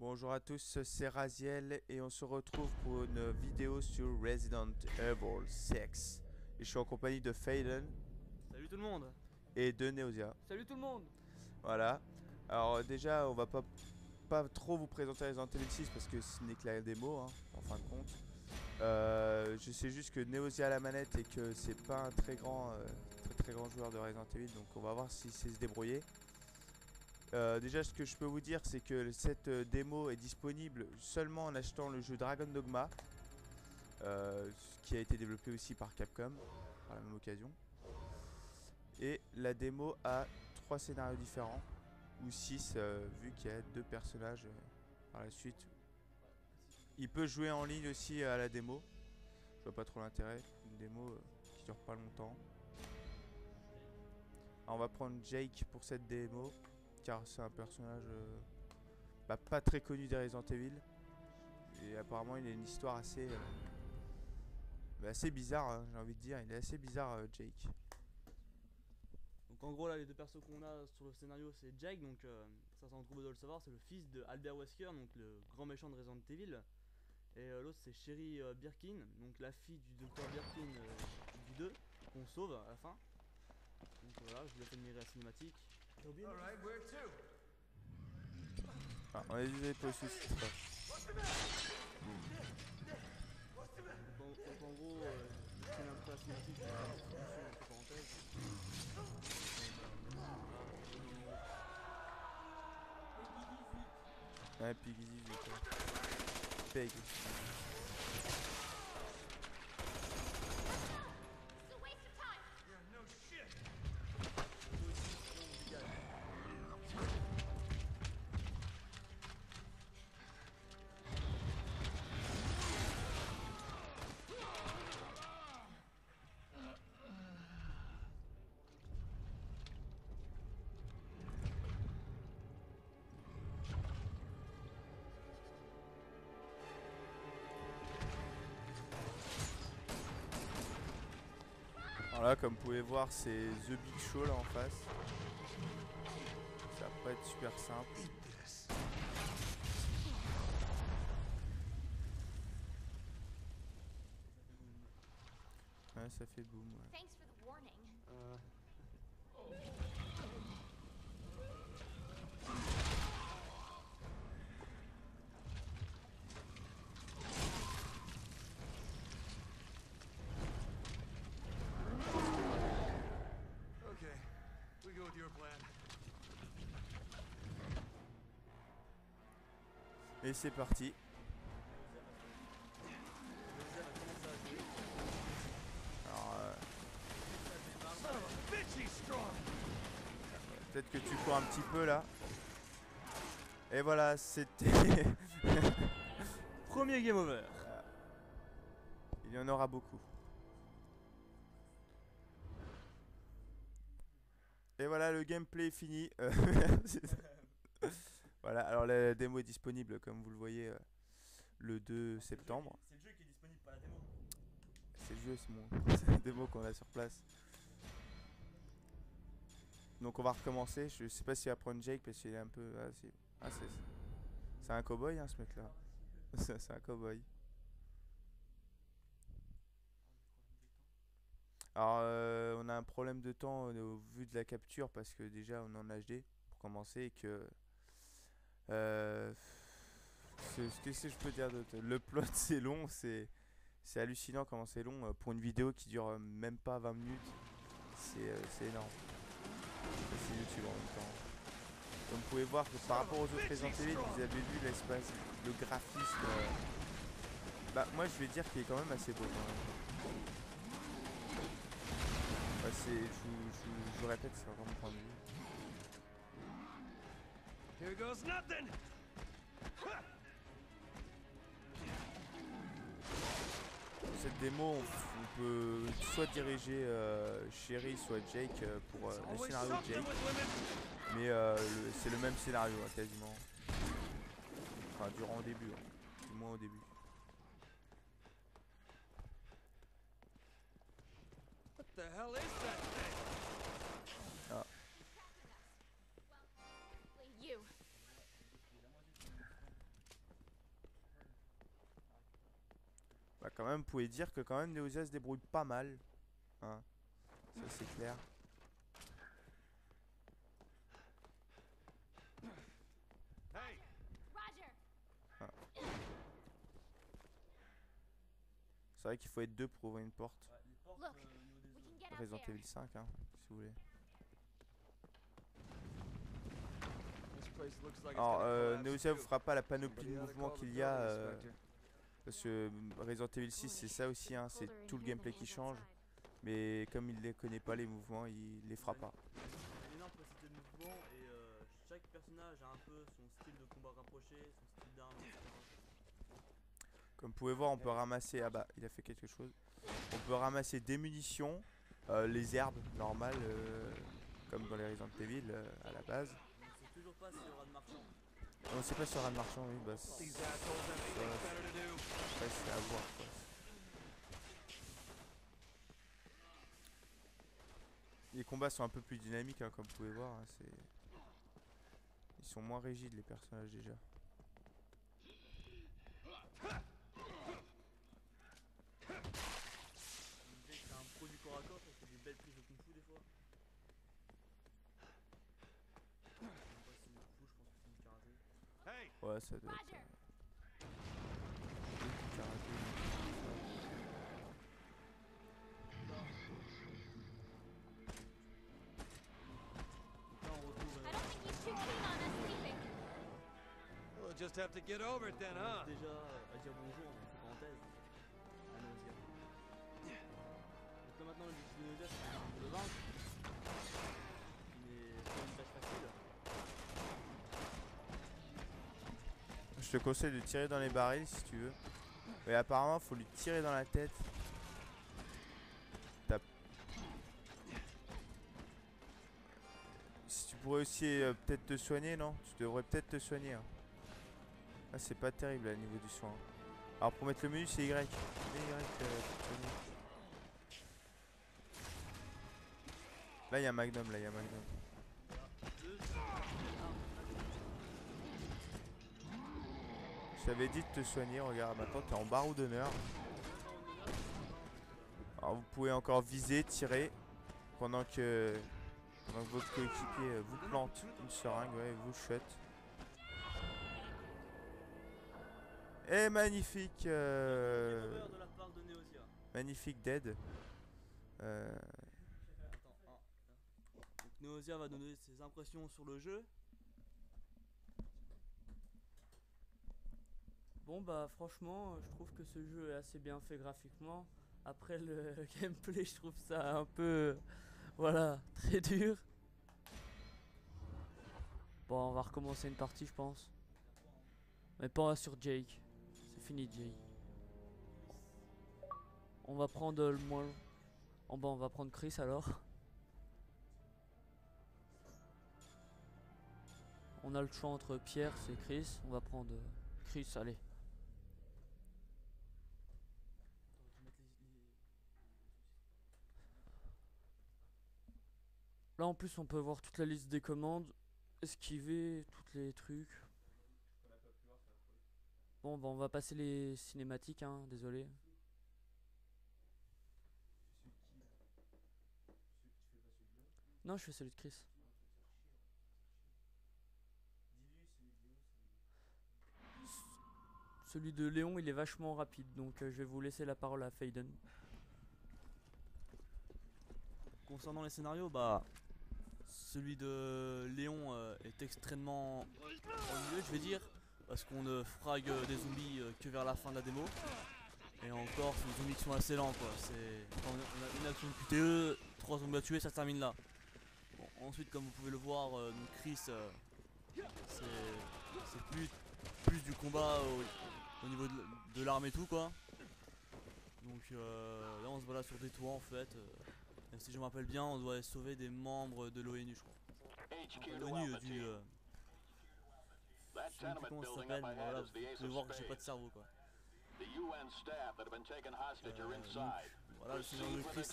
Bonjour à tous, c'est Raziel et on se retrouve pour une vidéo sur Resident Evil 6. Et je suis en compagnie de Faden Salut tout le monde. et de Neosia. Salut tout le monde. Voilà. Alors déjà, on va pas trop vous présenter Resident Evil 6 parce que ce n'est que la démo, hein, en fin de compte. Je sais juste que Neosia a la manette et que c'est pas un très grand joueur de Resident Evil, donc on va voir s'il sait se débrouiller. Déjà, ce que je peux vous dire, c'est que cette démo est disponible seulement en achetant le jeu Dragon Dogma, qui a été développé aussi par Capcom, par la même occasion. Et la démo a 3 scénarios différents, ou 6, vu qu'il y a 2 personnages par la suite. Il peut jouer en ligne aussi à la démo. Je vois pas trop l'intérêt, une démo qui dure pas longtemps. Alors, on va prendre Jake pour cette démo, car c'est un personnage pas très connu des Resident Evil. Et apparemment il a une histoire assez bizarre, hein, j'ai envie de dire. Il est assez bizarre, Jake. Donc en gros là les deux persos qu'on a sur le scénario c'est Jake, donc ça s'en trouve de le savoir, c'est le fils de Albert Wesker, donc le grand méchant de Resident Evil. Et l'autre c'est Sherry Birkin, donc la fille du docteur Birkin du 2, qu'on sauve à la fin. Donc voilà, je vous laisse admirer la cinématique. Ah, on est désolé pour le sous-titre. Donc en gros, je traîne un peu la cinématique, je vais faire une petite discussion entre parenthèses. Ouais, Piggy 18, quoi. Peg. Alors là, comme vous pouvez voir, c'est The Big Show là en face. Ça va pas être super simple. Ouais, ça fait boum. Ouais. Thanks for the warning. Okay, we go with your plan. Et c'est parti. Alors, Bitch, he's strong. peut-être que tu cours un petit peu là. Et voilà, c'était. Premier game over. Il y en aura beaucoup. Et voilà, le gameplay est fini. Voilà, alors la démo est disponible comme vous le voyez le 2 septembre. C'est le jeu qui est disponible, pas la démo. C'est le jeu, c'est la démo qu'on a sur place. Donc on va recommencer. Je sais pas s'il va prendre Jake parce qu'il est un peu. C'est un cowboy hein, ce mec là. C'est un cowboy. Alors on a un problème de temps au vu de la capture parce que déjà on est en HD pour commencer et que qu'est-ce que je peux dire d'autre. Le plot c'est long, c'est hallucinant comment c'est long pour une vidéo qui dure même pas 20 minutes. C'est énorme. C'est YouTube en même temps. Comme vous pouvez voir que par rapport aux autres Resident Evil, vous avez vu l'espace, le graphisme. Bah moi je vais dire qu'il est quand même assez beau quand même. Bah, je vous répète, c'est vraiment mon point de vue. Here goes nothing. Cette démo, on peut soit diriger Sherry, soit Jake pour le Always scénario de something Jake. with women. Mais c'est le même scénario hein, quasiment. Enfin, durant au début, hein. Du moins au début. What the hell is that thing? Ah. You. quand même, vous pouvez dire que quand même Neosia se débrouille pas mal. Hein. Ça c'est clair. Hey! Ah. C'est vrai qu'il faut être deux pour ouvrir une porte. Ouais, les portes Look, au niveau des We œufs. can get out Resident there. Evil 5, hein, si vous voulez. This place looks like it's Alors, gonna collapse Neosia too. vous fera pas la panoplie de Somebody oughta mouvements call the qu'il y a. building inspector. Parce que Resident Evil 6 c'est ça aussi, hein, c'est tout le gameplay qui change. Mais comme il les connaît pas les mouvements, il les fera pas. Il y a une énorme facilité de mouvement et chaque personnage a un peu son style de combat rapproché, son style d'arme, etc. Comme vous pouvez voir, on peut ramasser. Ah bah, il a fait quelque chose. On peut ramasser des munitions, les herbes normales, comme dans les Resident Evil à la base. On ne sait toujours pas s'il y aura de marchands. On sait pas sur un marchand, oui, bah These assholes have anything better to do. c'est à voir quoi. Les combats sont un peu plus dynamiques, hein, comme vous pouvez voir. Hein, ils sont moins rigides les personnages déjà. Jake c'est un pro du corps à corps, ça fait des belles prises de kung fu des fois. Je sais pas si c'est du kung fu, je pense que c'est du karaté. Hey! Ouais, ça doit être. Roger. Du karaté. Donc là on retrouve I don't think he's too keen on us leaving. We'll just have to get over it then, huh? déjà à dire bonjour, entre parenthèses, à Nausea. Donc là maintenant l'objectif de Nausea c'est de le vaincre, mais c'est pas une tâche facile. Je te conseille de tirer dans les barils si tu veux. Mais apparemment, faut lui tirer dans la tête. Si tu pourrais aussi peut-être te soigner, non? Tu devrais peut-être te soigner. Hein. Ah, c'est pas terrible là, au niveau du soin. Alors pour mettre le menu, c'est Y. C'est Y pour te soigner. Là, il y a un Magnum, là, il y a un Magnum. Je t'avais dit de te soigner, regarde, maintenant t'es en barreau d'honneur. Alors vous pouvez encore viser, tirer, pendant que votre coéquipier vous plante une seringue, ouais, vous shot. Et magnifique, Cover de la part de Nausea. magnifique dead. Attends, donc Nausea va donner ses impressions sur le jeu. Bon bah franchement je trouve que ce jeu est assez bien fait graphiquement. Après le gameplay je trouve ça un peu voilà très dur. Bon on va recommencer une partie je pense. Mais pas sur Jake. C'est fini Jake. On va prendre le moins. Oh bah on va prendre Chris alors. On a le choix entre Pierre c'est Chris. On va prendre Chris allez. Là en plus on peut voir toute la liste des commandes, esquiver, tous les trucs. Bon bah on va passer les cinématiques hein, désolé. Non je fais celui de Chris. Celui de Léon il est vachement rapide donc je vais vous laisser la parole à Faden. Concernant les scénarios, bah celui de Léon est extrêmement ennuyeux, je vais dire, parce qu'on ne frag des zombies que vers la fin de la démo. Et encore, c'est des zombies qui sont assez lents quoi. On a une action de QTE, 3 zombies à tuer, ça se termine là. Bon, ensuite, comme vous pouvez le voir, donc Chris, c'est plus du combat au niveau de l'arme et tout quoi. Donc là, on se voit là sur des toits en fait. Et si je me rappelle bien, on doit sauver des membres de l'ONU, je crois. L'ONU du. Je sais plus comment ça s'appelle, mais voilà, vous pouvez voir que j'ai pas de cerveau quoi. Donc, voilà, le scénario de Chris,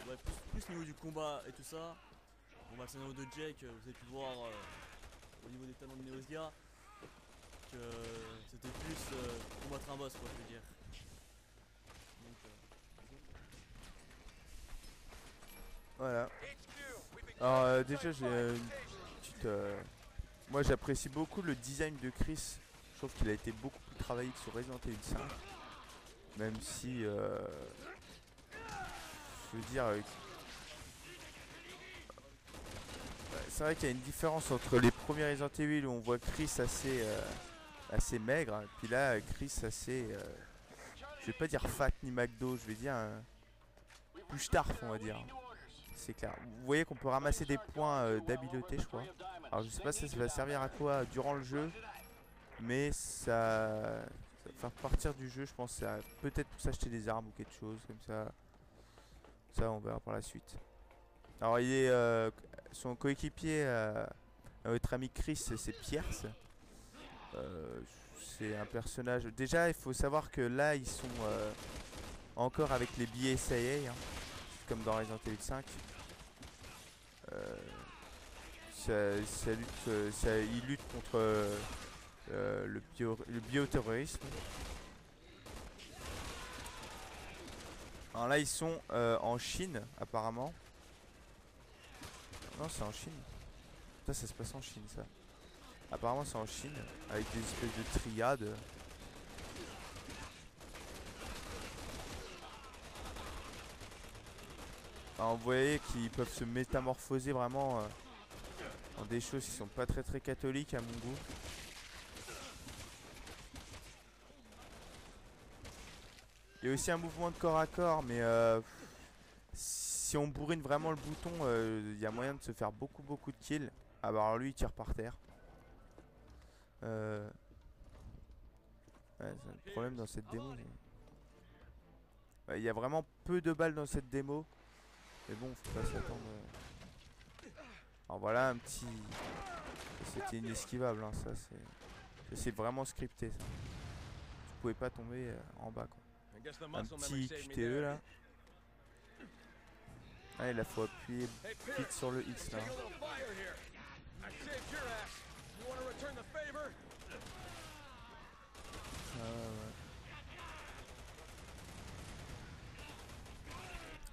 ouais, plus au niveau du combat et tout ça. Bon, bah, le scénario de Jake, vous avez pu voir au niveau des talents de Nausea que c'était plus combattre un boss, quoi, je veux dire. Voilà. Alors déjà j'ai une petite... Moi j'apprécie beaucoup le design de Chris. Je trouve qu'il a été beaucoup plus travaillé que sur Resident Evil 5. Même si... je veux dire... c'est vrai qu'il y a une différence entre les premiers Resident Evil où on voit Chris assez maigre. Et puis là Chris assez... je vais pas dire fat ni McDo, je vais dire... plus starf on va dire. C'est clair. Vous voyez qu'on peut ramasser des points d'habileté, je crois. Alors je sais pas si ça va servir à quoi durant le jeu, mais ça va faire partir du jeu, je pense. Peut-être pour s'acheter des armes ou quelque chose comme ça. Ça on verra par la suite. Alors il est son coéquipier, notre ami Chris, c'est Pierce. C'est un personnage. Déjà il faut savoir que là ils sont encore avec les BSAA, hein, comme dans Resident Evil 5. Il lutte contre le bioterrorisme. Alors là ils sont en Chine apparemment. Non c'est en Chine. Ça se passe en Chine ça. Apparemment c'est en Chine avec des espèces de triades. Alors, vous voyez qu'ils peuvent se métamorphoser vraiment en des choses qui sont pas très catholiques à mon goût. Il y a aussi un mouvement de corps à corps, mais si on bourrine vraiment le bouton, il y a moyen de se faire beaucoup de kills. Ah bah alors lui il tire par terre. Ouais, c'est un problème dans cette démo. Il y a vraiment peu de balles dans cette démo. Mais bon, faut pas s'attendre. Alors voilà un petit... C'était inesquivable, hein, ça c'est vraiment scripté ça. Vous pouvez pas tomber en bas quoi. Un petit QTE là. Ah, il faut appuyer vite sur le X là. Ouais.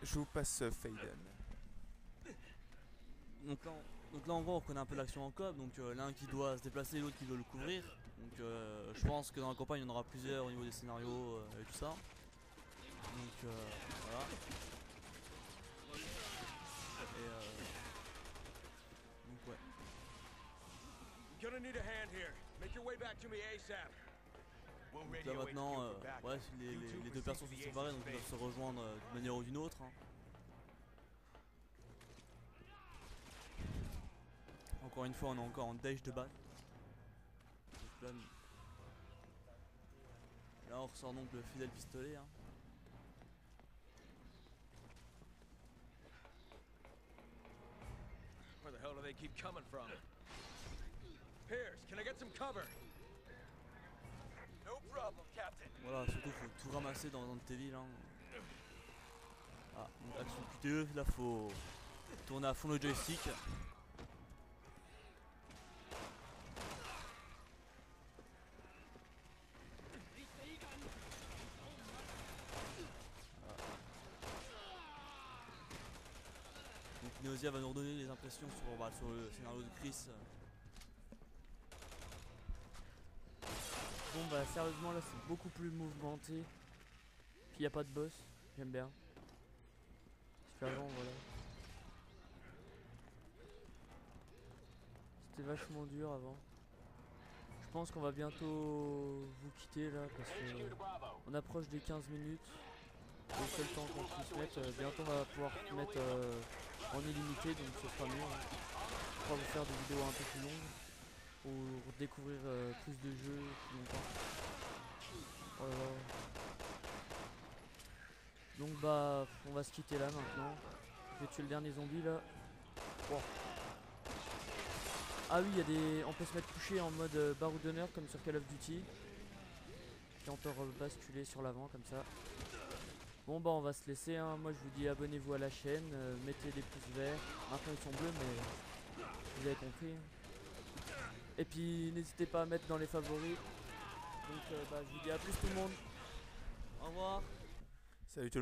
Je vous passe Faden. Donc là en gros on connaît un peu l'action en coop, donc l'un qui doit se déplacer et l'autre qui doit le couvrir. Donc je pense que dans la campagne il y en aura plusieurs au niveau des scénarios et tout ça. Donc voilà. Et donc ouais. Donc là maintenant, ouais, les deux personnes sont séparées donc ils doivent se rejoindre d'une manière ou d'une autre. Hein. Encore une fois on est encore en dash de base. Là on ressort donc le fidèle pistolet. Hein. Where the hell do they keep coming from? Pierce, can I get some cover? No problem, Captain. Voilà, surtout faut tout ramasser dans Resident Evil. Hein. Ah, donc action QTE, là faut tourner à fond le joystick. Neosia va nous redonner les impressions sur le scénario de Chris. Bon bah sérieusement là c'est beaucoup plus mouvementé. Puis y a pas de boss, j'aime bien. Parce qu'avant voilà. C'était vachement dur avant. Je pense qu'on va bientôt vous quitter là parce que on approche des 15 minutes. Le seul temps qu'on puisse mettre, bientôt on va pouvoir mettre en illimité donc ce sera mieux. Hein. On pourra vous faire des vidéos un peu plus longues pour découvrir plus de jeux plus longtemps. Oh là là. Donc bah on va se quitter là maintenant. Je vais tuer le dernier zombie là. Wow. Ah oui, il y a des. On peut se mettre couché en mode baroudonneur comme sur Call of Duty. Puis on peut rebasculer sur l'avant comme ça. Bon bah on va se laisser, hein. Moi je vous dis abonnez-vous à la chaîne, mettez des pouces verts. Maintenant ils sont bleus mais vous avez compris. Et puis n'hésitez pas à mettre dans les favoris. Donc bah, je vous dis à plus tout le monde. Au revoir. Salut tout le monde.